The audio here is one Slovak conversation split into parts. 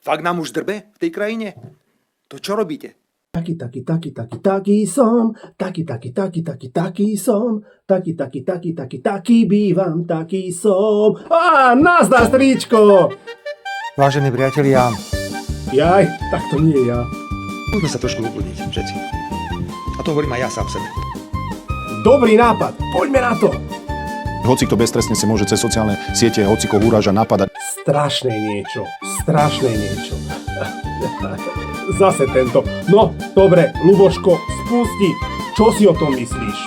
Fakt nám už drbe v tej krajine? To čo robíte? Taký som, taký som, taký bývam, taký som. Á, nazdar, stričko! Vážení priatelia, Jaj, tak to nie je ja. musíme sa trošku ubudiť, všetci. A to hovorím aj ja sám sebe. Dobrý nápad, poďme na to. Hocikto beztrestne si môže cez sociálne siete hociko uráža napadať. Strašné niečo. Zase tento. No, dobre, Ľuboško, spusti. Čo si o tom myslíš?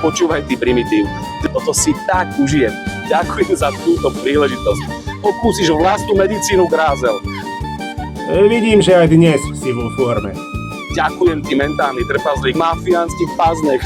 Počúvaj, ty primitív, toto si tak užijem. Ďakujem za túto príležitosť. Okúsiš vlastnú medicínu, Grázel. Vidím, že aj dnes si vo forme. Ďakujem ti, mentálny trpazlík, mafiánsky paznecht,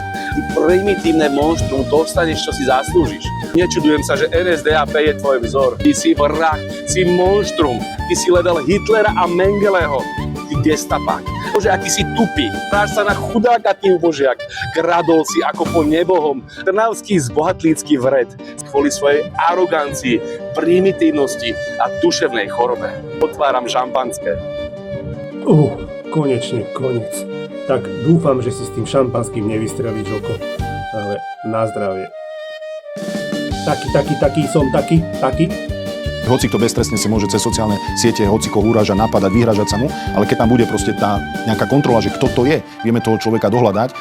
primitívne monštrum, dostaneš, čo si zaslúžiš. Nečudujem sa, že RSDAP je tvoj vzor. Ty si vrah, si monštrum, ty si ledal Hitlera a Mengeleho, ty gestapák. Bože, aký si tupý, práš sa na chudáka, ty ubožiak. Kradol si ako po nebohom, trnavský zbohatlícky vred, kvôli svojej arogancii, primitívnosti a duševnej chorobe. Otváram šampanské. Konečne, koniec. Tak dúfam, že si s tým šampanským nevystrelíš oko. Ale na zdravie. Taký som, taký. Hocikto beztrestne si môže cez sociálne siete hociko uráža napadať, vyhražať sa mu, ale keď tam bude proste tá nejaká kontrola, že kto to je, vieme toho človeka dohľadať.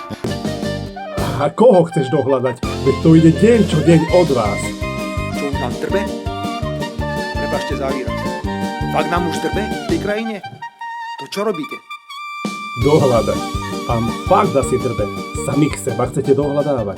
A koho chceš dohľadať? Veď to ide deň čo deň od vás. Čo už nám drbe? Prepašte za výraz. Fakt nám už drbe v tej krajine? To čo robíte? Dohľadať. A fakt asi drbe. Samých seba chcete dohľadávať.